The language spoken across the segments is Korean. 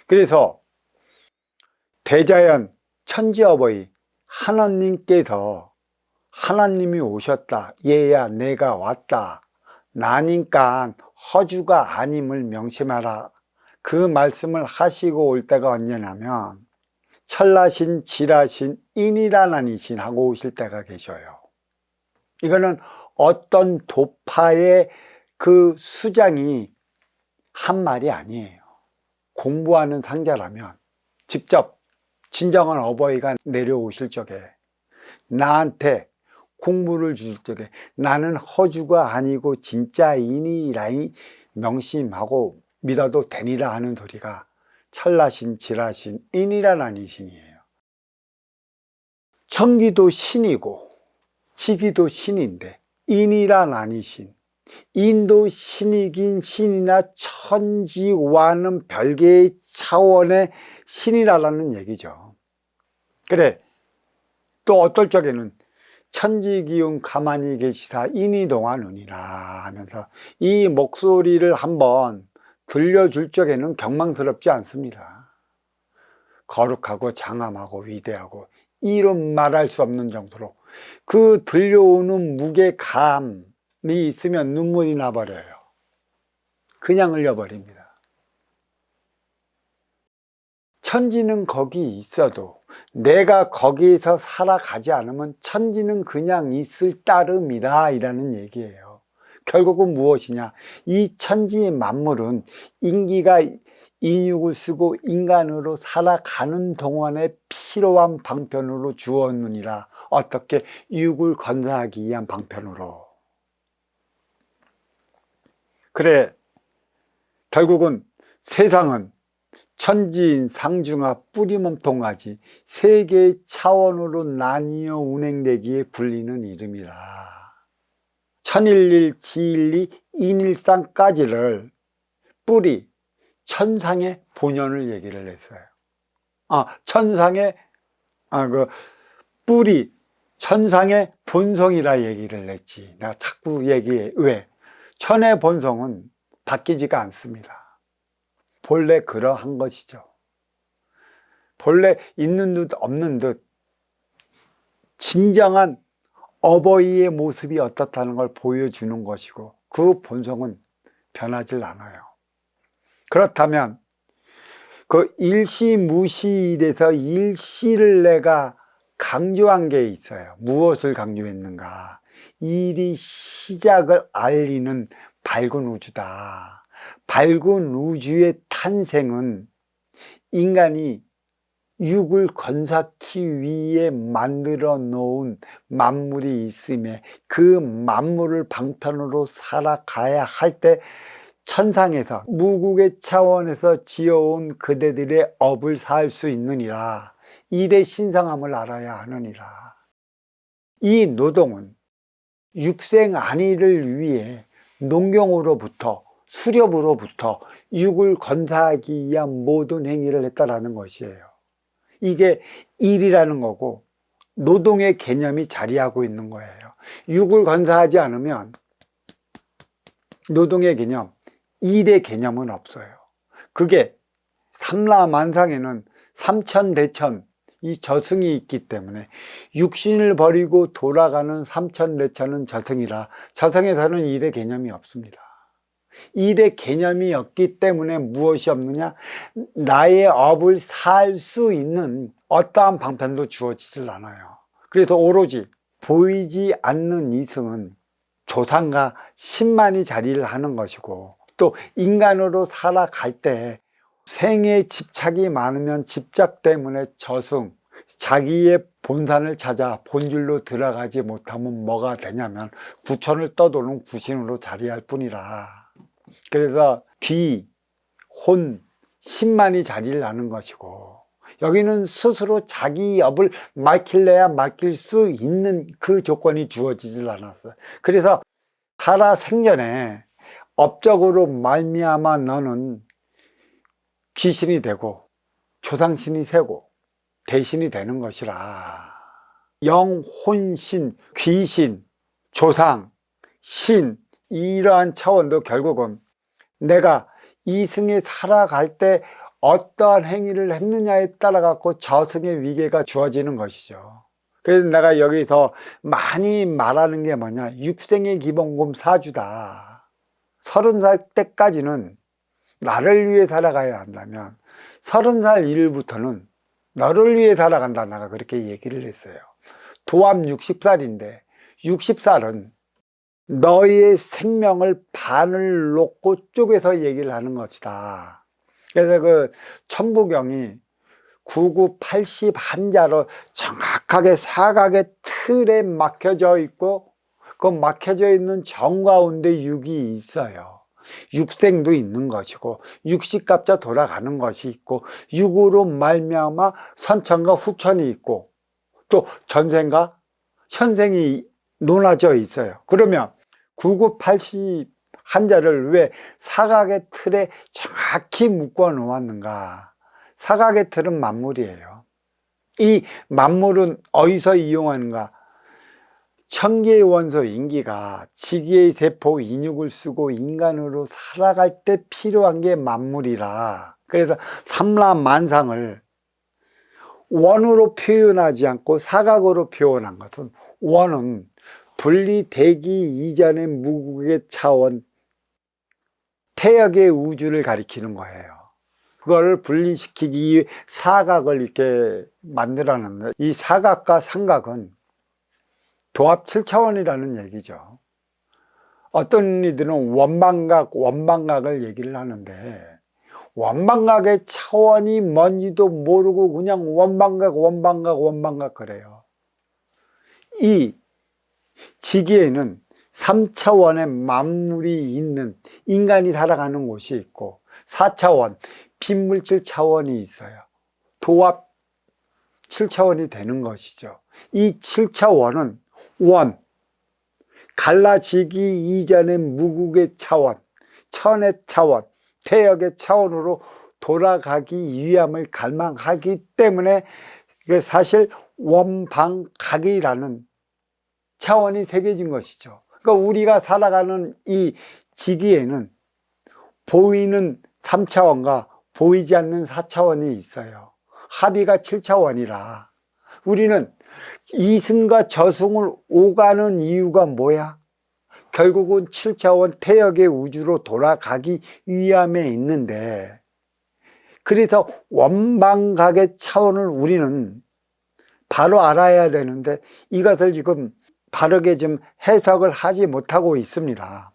그래서 대자연 천지어버이 하나님께서 하나님이 오셨다, 얘야 내가 왔다, 나니까 허주가 아님을 명심하라, 그 말씀을 하시고 올 때가 언제냐면 철나신 지라신 인이라나니신 하고 오실 때가 계셔요. 이거는 어떤 도파의 그 수장이 한 말이 아니에요. 공부하는 상자라면 직접 진정한 어버이가 내려오실 적에 나한테 공부를 주실 적에 나는 허주가 아니고 진짜이니라 명심하고 믿어도 되니라 하는 소리가 철나신 지라신 인이라나니신이에요. 천기도 신이고 지기도 신인데 인이라나니신, 인도 신이긴 신이나 천지와는 별개의 차원의 신이라는 얘기죠. 그래, 또 어떨 적에는 천지기운 가만히 계시사 인이동하느니라 하면서 이 목소리를 한번 들려줄 적에는 경망스럽지 않습니다. 거룩하고 장엄하고 위대하고 이름 말할 수 없는 정도로 그 들려오는 무게감이 있으면 눈물이 나버려요. 그냥 흘려버립니다. 천지는 거기 있어도 내가 거기에서 살아가지 않으면 천지는 그냥 있을 따름이다 이라는 얘기예요. 결국은 무엇이냐, 이 천지의 만물은 인기가 인육을 쓰고 인간으로 살아가는 동안에 필요한 방편으로 주었느니라. 어떻게? 육을 건사하기 위한 방편으로. 그래, 결국은 세상은 천지인 상중하 뿌리몸통하지 세 개의 차원으로 나뉘어 운행되기에 불리는 이름이라. 천일일, 지일리, 인일상까지를 뿌리, 천상의 본연을 얘기를 했어요. 천상의 뿌리, 천상의 본성이라 얘기를 했지. 나 자꾸 얘기해. 왜? 천의 본성은 바뀌지가 않습니다. 본래 그러한 것이죠. 본래 있는 듯 없는 듯 진정한 어버이의 모습이 어떻다는 걸 보여주는 것이고 그 본성은 변하질 않아요. 그렇다면 그 일시무시일에서 일시를 내가 강조한 게 있어요. 무엇을 강조했는가? 일이 시작을 알리는 밝은 우주다. 밝은 우주의 탄생은 인간이 육을 건사하기 위해 만들어 놓은 만물이 있음에 그 만물을 방편으로 살아가야 할 때 천상에서 무국의 차원에서 지어온 그대들의 업을 살 수 있느니라. 일의 신성함을 알아야 하느니라. 이 노동은 육생 안위를 위해 농경으로부터 수렵으로부터 육을 건사하기 위한 모든 행위를 했다라는 것이에요. 이게 일이라는 거고 노동의 개념이 자리하고 있는 거예요. 육을 건사하지 않으면 노동의 개념, 일의 개념은 없어요. 그게 삼라만상에는 삼천대천 이 저승이 있기 때문에 육신을 버리고 돌아가는 삼천대천은 저승이라 저승에서는 일의 개념이 없습니다. 일의 개념이 없기 때문에 무엇이 없느냐? 나의 업을 살 수 있는 어떠한 방편도 주어지질 않아요. 그래서 오로지 보이지 않는 이승은 조상과 신만이 자리를 하는 것이고 또 인간으로 살아갈 때 생에 집착이 많으면 집착 때문에 저승, 자기의 본산을 찾아 본질로 들어가지 못하면 뭐가 되냐면 구천을 떠도는 구신으로 자리할 뿐이라. 그래서 귀, 혼, 신만이 자리를 하는 것이고 여기는 스스로 자기 업을 맡길래야 맡길 수 있는 그 조건이 주어지질 않았어요. 그래서 살아생전에 업적으로 말미암아 너는 귀신이 되고 조상신이 되고 대신이 되는 것이라. 영, 혼신, 귀신, 조상, 신 이러한 차원도 결국은 내가 이승에 살아갈 때 어떠한 행위를 했느냐에 따라 갖고 저승의 위계가 주어지는 것이죠. 그래서 내가 여기서 많이 말하는 게 뭐냐, 육생의 기본금 사주다. 30살 때까지는 나를 위해 살아가야 한다면 30살 이후부터는 너를 위해 살아간다. 내가 그렇게 얘기를 했어요. 도합 60살인데 60살은 너의 생명을 반을 놓고 쪼개서 얘기를 하는 것이다. 그래서 그 천부경이 99, 80 한자로 정확하게 사각의 틀에 막혀져 있고 그 막혀져 있는 정가운데 육이 있어요. 육생도 있는 것이고 육식갑자 돌아가는 것이 있고 육으로 말미암아 선천과 후천이 있고 또 전생과 현생이 논하져 있어요. 그러면 99, 80 한자를 왜 사각의 틀에 정확히 묶어 놓았는가? 사각의 틀은 만물이에요. 이 만물은 어디서 이용하는가? 천기의 원소 인기가 지기의 세포 인육을 쓰고 인간으로 살아갈 때 필요한 게 만물이라. 그래서 삼라만상을 원으로 표현하지 않고 사각으로 표현한 것은, 원은 분리되기 이전의 무국의 차원 태역의 우주를 가리키는 거예요. 그걸 분리시키기 위해 사각을 이렇게 만들어놨는데, 이 사각과 삼각은 도합 7차원이라는 얘기죠. 어떤 이들은 원방각을 얘기를 하는데, 원방각의 차원이 뭔지도 모르고 그냥 원방각 그래요. 이 지기에는 3차원의 만물이 있는 인간이 살아가는 곳이 있고 4차원 빈물질 차원이 있어요. 도합 7차원이 되는 것이죠. 이 7차원은 원, 갈라지기 이전의 무국의 차원, 천의 차원, 태역의 차원으로 돌아가기 위함을 갈망하기 때문에 사실 원방각이라는 차원이 새겨진 것이죠. 그러니까 우리가 살아가는 이 지기에는 보이는 3차원과 보이지 않는 4차원이 있어요. 합의가 7차원이라 우리는 이승과 저승을 오가는 이유가 뭐야? 결국은 7차원 태역의 우주로 돌아가기 위함에 있는데, 그래서 원방각의 차원을 우리는 바로 알아야 되는데 이것을 지금 바르게 좀 해석을 하지 못하고 있습니다.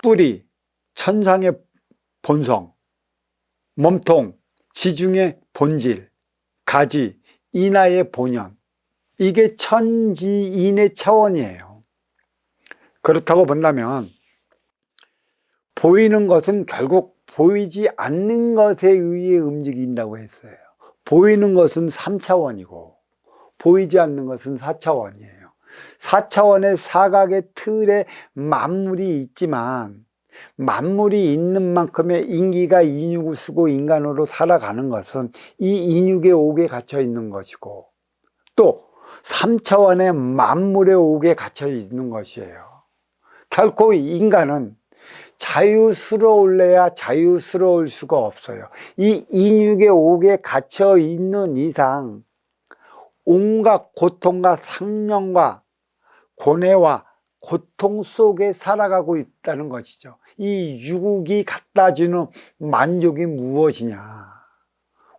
뿌리, 천상의 본성, 몸통, 지중의 본질, 가지, 인하의 본연, 이게 천지인의 차원이에요. 그렇다고 본다면 보이는 것은 결국 보이지 않는 것에 의해 움직인다고 했어요. 보이는 것은 3차원이고 보이지 않는 것은 4차원이에요. 4차원의 사각의 틀에 만물이 있지만 만물이 있는 만큼의 인기가 인육을 쓰고 인간으로 살아가는 것은 이 인육의 옥에 갇혀 있는 것이고 또 3차원의 만물의 옥에 갇혀 있는 것이에요. 결코 인간은 자유스러울래야 자유스러울 수가 없어요. 이 인육의 옥에 갇혀 있는 이상 온갖 고통과 상념과 고뇌와 고통 속에 살아가고 있다는 것이죠. 이 육이 갖다 주는 만족이 무엇이냐,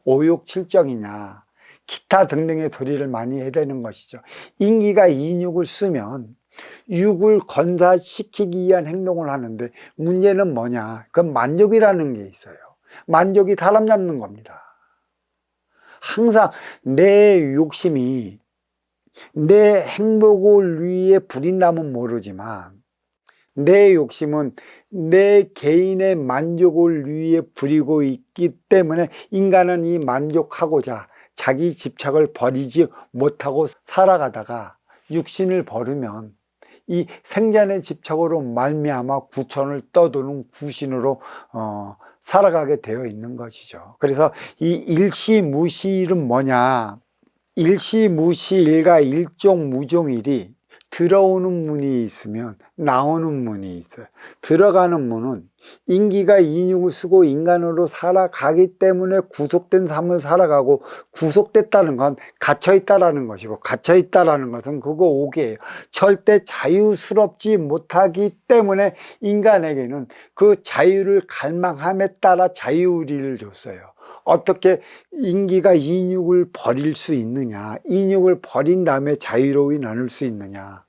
오욕칠정이냐, 기타 등등의 소리를 많이 해야 되는 것이죠. 인기가 인육을 쓰면 육을 건사시키기 위한 행동을 하는데 문제는 뭐냐, 그건 만족이라는 게 있어요. 만족이 사람 잡는 겁니다. 항상 내 욕심이 내 행복을 위해 부린다면 모르지만 내 욕심은 내 개인의 만족을 위해 부리고 있기 때문에 인간은 이 만족하고자 자기 집착을 버리지 못하고 살아가다가 육신을 버리면 이 생전의 집착으로 말미암아 구천을 떠도는 구신으로 살아가게 되어 있는 것이죠. 그래서 이 일시무시일은 뭐냐, 일시무시일과 일종무종일이 들어오는 문이 있으면 나오는 문이 있어요. 들어가는 문은 인기가 인육을 쓰고 인간으로 살아가기 때문에 구속된 삶을 살아가고, 구속됐다는 건 갇혀있다라는 것이고, 갇혀있다라는 것은 그거 오개예요. 절대 자유스럽지 못하기 때문에 인간에게는 그 자유를 갈망함에 따라 자유의리를 줬어요. 어떻게 인기가 인육을 버릴 수 있느냐, 인육을 버린 다음에 자유로이 나눌 수 있느냐.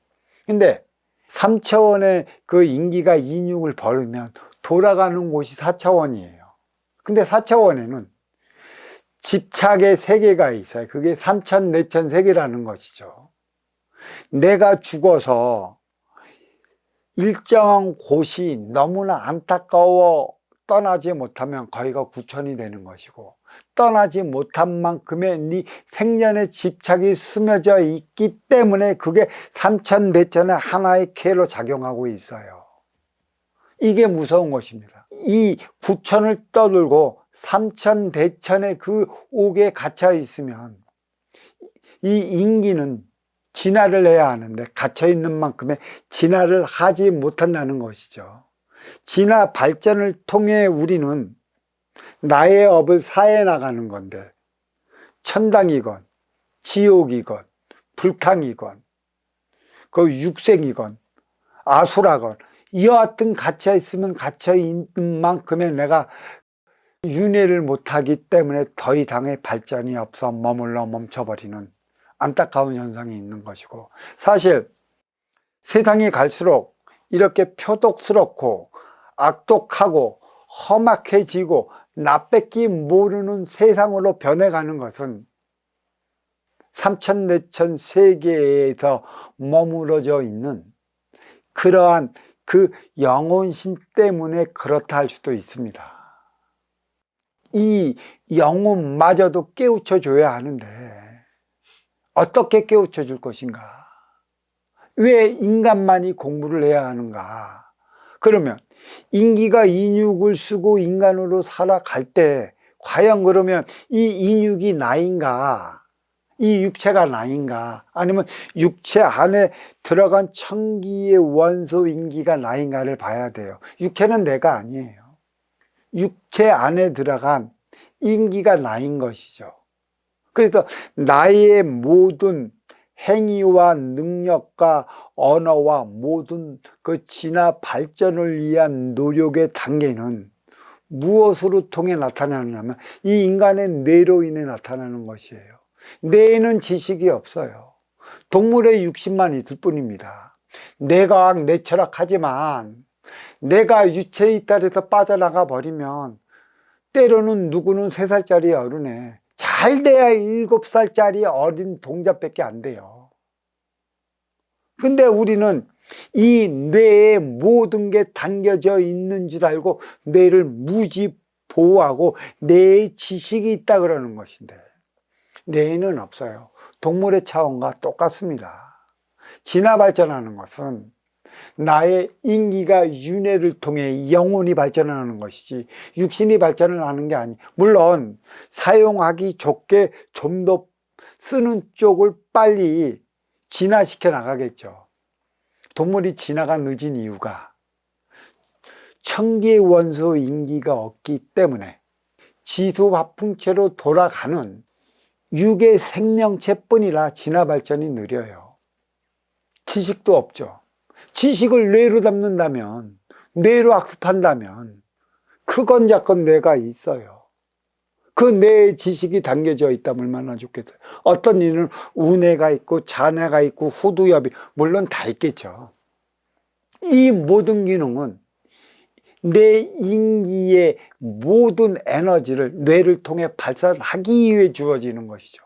근데 3차원의 그 인기가 인육을 버리면 돌아가는 곳이 4차원이에요. 근데 4차원에는 집착의 세계가 있어요. 그게 3천, 내천 세계라는 것이죠. 내가 죽어서 일정한 곳이 너무나 안타까워 떠나지 못하면 거기가 구천이 되는 것이고, 떠나지 못한 만큼의 네 생년의 집착이 스며져 있기 때문에 그게 3천, 내천의 하나의 쾌로 작용하고 있어요. 이게 무서운 것입니다. 이 구천을 떠들고 3천, 대천의 그 옥에 갇혀 있으면 이 인기는 진화를 해야 하는데 갇혀 있는 만큼의 진화를 하지 못한다는 것이죠. 진화 발전을 통해 우리는 나의 업을 사해 나가는 건데, 천당이건 지옥이건 불탕이건 그 육생이건 아수라건 여하튼 갇혀 있으면 갇혀 있는 만큼의 내가 윤회를 못하기 때문에 더 이상의 발전이 없어 머물러 멈춰버리는 안타까운 현상이 있는 것이고, 사실 세상이 갈수록 이렇게 표독스럽고 악독하고 험악해지고 나뺏기 모르는 세상으로 변해가는 것은 3천, 내천 세계에서 머무러져 있는 그러한 그 영혼심 때문에 그렇다 할 수도 있습니다. 이 영혼마저도 깨우쳐 줘야 하는데 어떻게 깨우쳐 줄 것인가? 왜 인간만이 공부를 해야 하는가? 그러면 인기가 인육을 쓰고 인간으로 살아갈 때 과연 그러면 이 인육이 나인가? 이 육체가 나인가? 아니면 육체 안에 들어간 천기의 원소 인기가 나인가를 봐야 돼요. 육체는 내가 아니에요. 육체 안에 들어간 인기가 나인 것이죠. 그래서 나의 모든 행위와 능력과 언어와 모든 그 진화 발전을 위한 노력의 단계는 무엇으로 통해 나타나냐면 이 인간의 뇌로 인해 나타나는 것이에요. 뇌에는 지식이 없어요. 동물의 육신만 있을 뿐입니다. 뇌과학, 뇌철학 하지만 내가 유체에 있다해서 빠져나가 버리면 때로는 누구는 3살짜리 어른에 잘 돼야 7살짜리 어린 동자밖에 안 돼요. 근데 우리는 이 뇌에 모든 게 담겨져 있는 줄 알고 뇌를 무지 보호하고 뇌에 지식이 있다 그러는 것인데 뇌에는 없어요. 동물의 차원과 똑같습니다. 진화 발전하는 것은 나의 인기가 윤회를 통해 영혼이 발전하는 것이지 육신이 발전을 하는 게 아니. 물론 사용하기 좋게 좀 더 쓰는 쪽을 빨리 진화시켜 나가겠죠. 동물이 진화가 늦은 이유가 천기의 원소 인기가 없기 때문에 지수화풍체로 돌아가는 육의 생명체뿐이라 진화 발전이 느려요. 지식도 없죠. 지식을 뇌로 담는다면, 뇌로 학습한다면 그건 작건 뇌가 있어요. 그 뇌에 지식이 담겨져 있다면 얼마나 좋겠어요. 어떤 이는 우뇌가 있고 자뇌가 있고 후두엽이 물론 다 있겠죠. 이 모든 기능은 내 인기의 모든 에너지를 뇌를 통해 발산하기 위해 주어지는 것이죠.